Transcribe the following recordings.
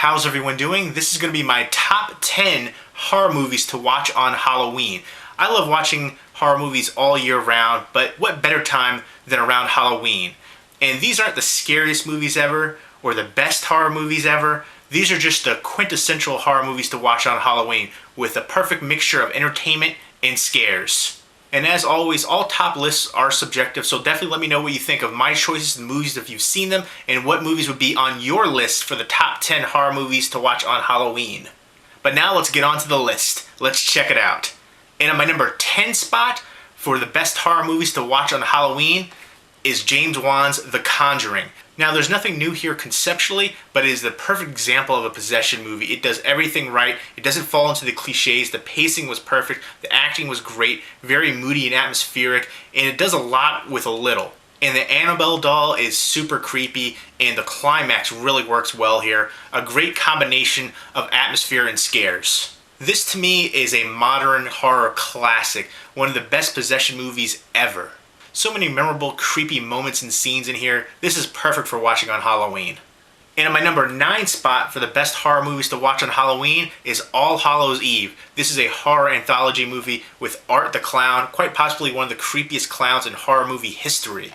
How's everyone doing? This is going to be my top 10 horror movies to watch on Halloween. I love watching horror movies all year round, but what better time than around Halloween? And these aren't the scariest movies ever or the best horror movies ever. These are just the quintessential horror movies to watch on Halloween with a perfect mixture of entertainment and scares. And as always, all top lists are subjective, so definitely let me know what you think of my choices and movies if you've seen them, and what movies would be on your list for the top 10 horror movies to watch on Halloween. But now let's get on to the list. Let's check it out. And on my number 10 spot for the best horror movies to watch on Halloween is James Wan's The Conjuring. Now, there's nothing new here conceptually, but it is the perfect example of a possession movie. It does everything right. It doesn't fall into the cliches. The pacing was perfect. The acting was great, very moody and atmospheric, and it does a lot with a little. And the Annabelle doll is super creepy, and the climax really works well here. A great combination of atmosphere and scares. This, to me, is a modern horror classic, one of the best possession movies ever. So many memorable, creepy moments and scenes in here. This is perfect for watching on Halloween. And on my number 9 spot for the best horror movies to watch on Halloween is All Hallows Eve. This is a horror anthology movie with Art the Clown, quite possibly one of the creepiest clowns in horror movie history.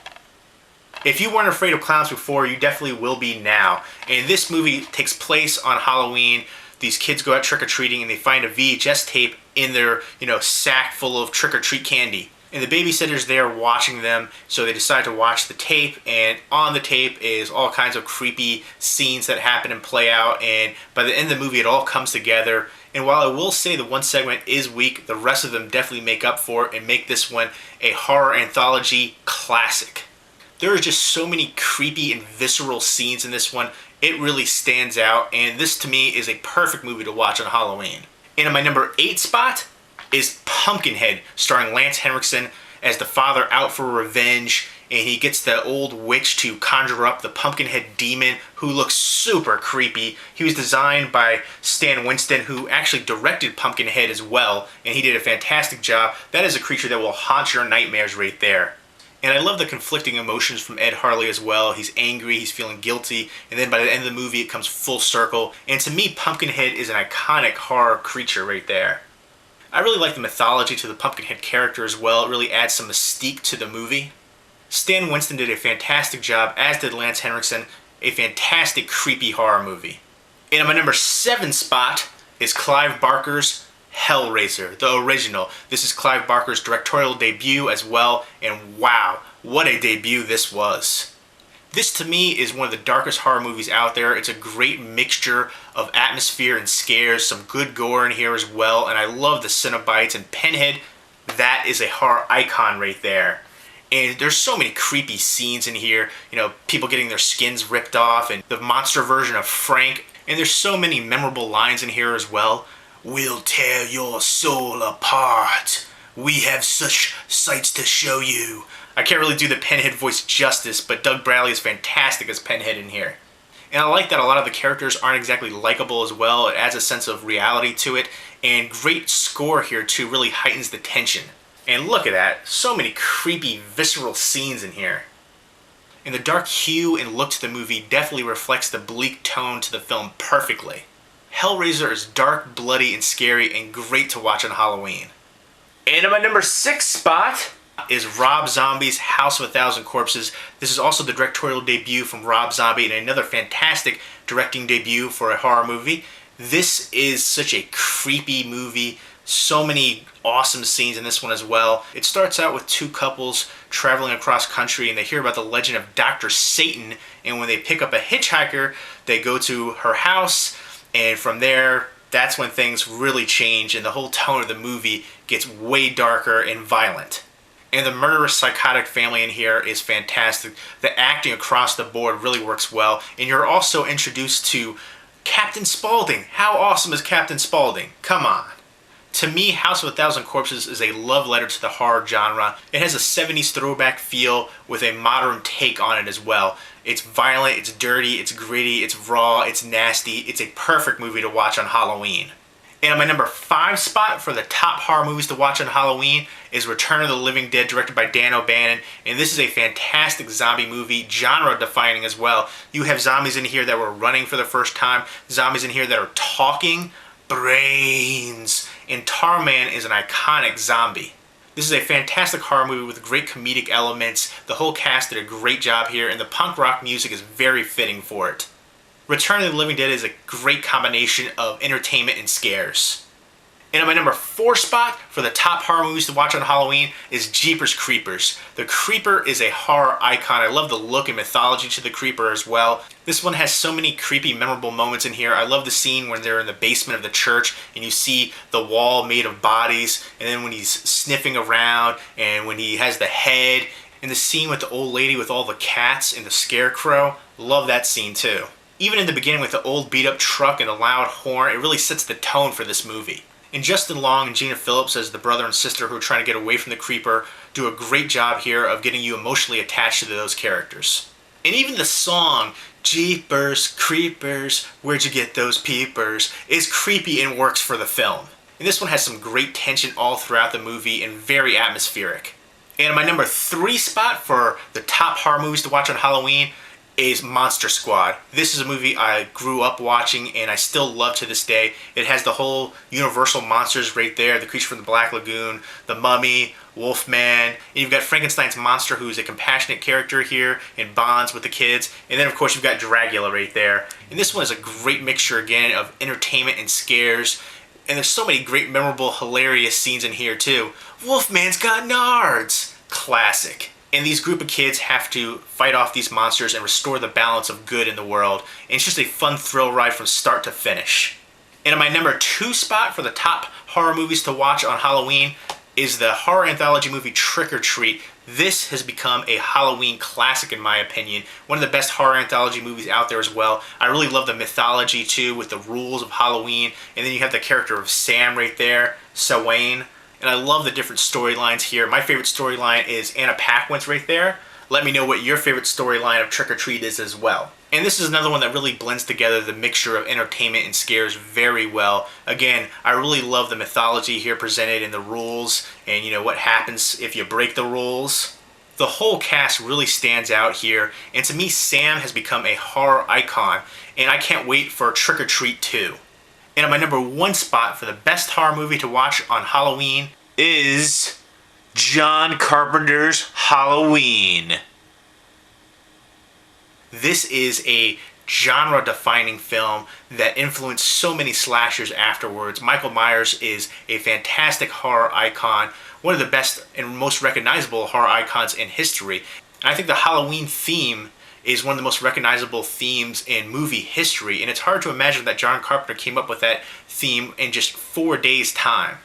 If you weren't afraid of clowns before, you definitely will be now. And this movie takes place on Halloween. These kids go out trick-or-treating and they find a VHS tape in their, sack full of trick-or-treat candy. And the babysitter's there watching them, so they decide to watch the tape, and on the tape is all kinds of creepy scenes that happen and play out, and by the end of the movie it all comes together. And while I will say the one segment is weak, the rest of them definitely make up for it and make this one a horror anthology classic. There are just so many creepy and visceral scenes in this one. It really stands out, and this to me is a perfect movie to watch on Halloween. And in my number 8 spot is Pumpkinhead, starring Lance Henriksen as the father out for revenge, and he gets the old witch to conjure up the Pumpkinhead demon, who looks super creepy. He was designed by Stan Winston, who actually directed Pumpkinhead as well, and he did a fantastic job. That is a creature that will haunt your nightmares right there. And I love the conflicting emotions from Ed Harley as well. He's angry, he's feeling guilty, and then by the end of the movie it comes full circle. And to me, Pumpkinhead is an iconic horror creature right there. I really like the mythology to the Pumpkinhead character as well. It really adds some mystique to the movie. Stan Winston did a fantastic job, as did Lance Henriksen. A fantastic, creepy horror movie. And on my number 7 spot is Clive Barker's Hellraiser, the original. This is Clive Barker's directorial debut as well, and wow, what a debut this was. This to me is one of the darkest horror movies out there. It's a great mixture of atmosphere and scares, some good gore in here as well, and I love the Cenobites and Pinhead. That is a horror icon right there. And there's so many creepy scenes in here, people getting their skins ripped off, and the monster version of Frank, and there's so many memorable lines in here as well. "We'll tear your soul apart. We have such sights to show you." I can't really do the Pinhead voice justice, but Doug Bradley is fantastic as Pinhead in here. And I like that a lot of the characters aren't exactly likable as well. It adds a sense of reality to it, and great score here too really heightens the tension. And look at that, so many creepy, visceral scenes in here. And the dark hue and look to the movie definitely reflects the bleak tone to the film perfectly. Hellraiser is dark, bloody, and scary, and great to watch on Halloween. And on my number 6 spot is Rob Zombie's House of a Thousand Corpses. This is also the directorial debut from Rob Zombie, and another fantastic directing debut for a horror movie. This is such a creepy movie. So many awesome scenes in this one as well. It starts out with two couples traveling across country, and they hear about the legend of Dr. Satan, and when they pick up a hitchhiker, they go to her house, and from there, that's when things really change, and the whole tone of the movie gets way darker and violent. And the murderous psychotic family in here is fantastic. The acting across the board really works well. And you're also introduced to Captain Spaulding. How awesome is Captain Spaulding? Come on. To me, House of a Thousand Corpses is a love letter to the horror genre. It has a 70s throwback feel with a modern take on it as well. It's violent, it's dirty, it's gritty, it's raw, it's nasty. It's a perfect movie to watch on Halloween. And on my number 5 spot for the top horror movies to watch on Halloween is Return of the Living Dead, directed by Dan O'Bannon. And this is a fantastic zombie movie, genre defining as well. You have zombies in here that were running for the first time, zombies in here that are talking, brains. And Tarman is an iconic zombie. This is a fantastic horror movie with great comedic elements. The whole cast did a great job here, and the punk rock music is very fitting for it. Return of the Living Dead is a great combination of entertainment and scares. And on my number 4 spot for the top horror movies to watch on Halloween is Jeepers Creepers. The Creeper is a horror icon. I love the look and mythology to the Creeper as well. This one has so many creepy, memorable moments in here. I love the scene when they're in the basement of the church and you see the wall made of bodies, and then when he's sniffing around and when he has the head, and the scene with the old lady with all the cats and the scarecrow. Love that scene too. Even in the beginning with the old beat-up truck and the loud horn, it really sets the tone for this movie. And Justin Long and Gina Phillips as the brother and sister who are trying to get away from the Creeper do a great job here of getting you emotionally attached to those characters. And even the song, Jeepers Creepers, where'd you get those peepers, is creepy and works for the film. And this one has some great tension all throughout the movie and very atmospheric. And my number 3 spot for the top horror movies to watch on Halloween is Monster Squad. This is a movie I grew up watching and I still love to this day. It has the whole Universal monsters right there, the creature from the Black Lagoon, the Mummy, Wolfman, and you've got Frankenstein's monster, who's a compassionate character here and bonds with the kids, and then of course you've got Dracula right there. And this one is a great mixture again of entertainment and scares, and there's so many great, memorable, hilarious scenes in here too. Wolfman's got nards! Classic. And these group of kids have to fight off these monsters and restore the balance of good in the world. And it's just a fun thrill ride from start to finish. And on my number 2 spot for the top horror movies to watch on Halloween is the horror anthology movie Trick or Treat. This has become a Halloween classic in my opinion. One of the best horror anthology movies out there as well. I really love the mythology too, with the rules of Halloween. And then you have the character of Sam right there, Sawane. And I love the different storylines here. My favorite storyline is Anna Paquin's right there. Let me know what your favorite storyline of Trick or Treat is as well. And this is another one that really blends together the mixture of entertainment and scares very well. Again, I really love the mythology here presented and the rules and you know what happens if you break the rules. The whole cast really stands out here, and to me Sam has become a horror icon, and I can't wait for Trick or Treat 2. And on my number 1 spot for the best horror movie to watch on Halloween is John Carpenter's Halloween. This is a genre-defining film that influenced so many slashers afterwards. Michael Myers is a fantastic horror icon, one of the best and most recognizable horror icons in history. And I think the Halloween theme is one of the most recognizable themes in movie history, and it's hard to imagine that John Carpenter came up with that theme in just 4 days' time.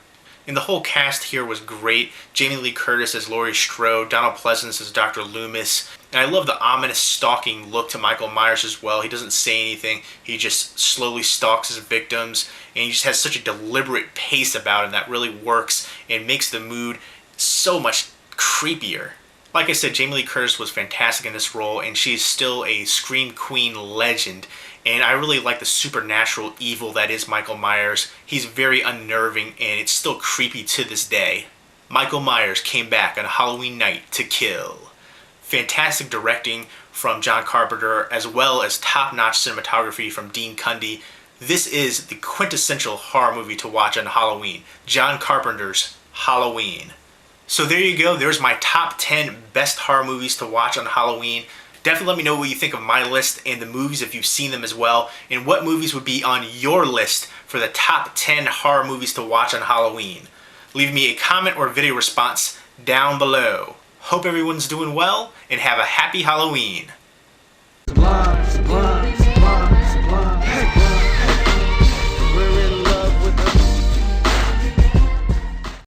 And the whole cast here was great. Jamie Lee Curtis as Laurie Strode, Donald Pleasance as Dr. Loomis, and I love the ominous stalking look to Michael Myers as well. He doesn't say anything, he just slowly stalks his victims, and he just has such a deliberate pace about him that really works and makes the mood so much creepier. Like I said, Jamie Lee Curtis was fantastic in this role, and she's still a Scream Queen legend. And I really like the supernatural evil that is Michael Myers. He's very unnerving, and it's still creepy to this day. Michael Myers came back on Halloween night to kill. Fantastic directing from John Carpenter, as well as top-notch cinematography from Dean Cundey. This is the quintessential horror movie to watch on Halloween. John Carpenter's Halloween. So there you go, there's my top 10 best horror movies to watch on Halloween. Definitely let me know what you think of my list and the movies if you've seen them as well, and what movies would be on your list for the top 10 horror movies to watch on Halloween. Leave me a comment or video response down below. Hope everyone's doing well, and have a happy Halloween. Sublime, sublime.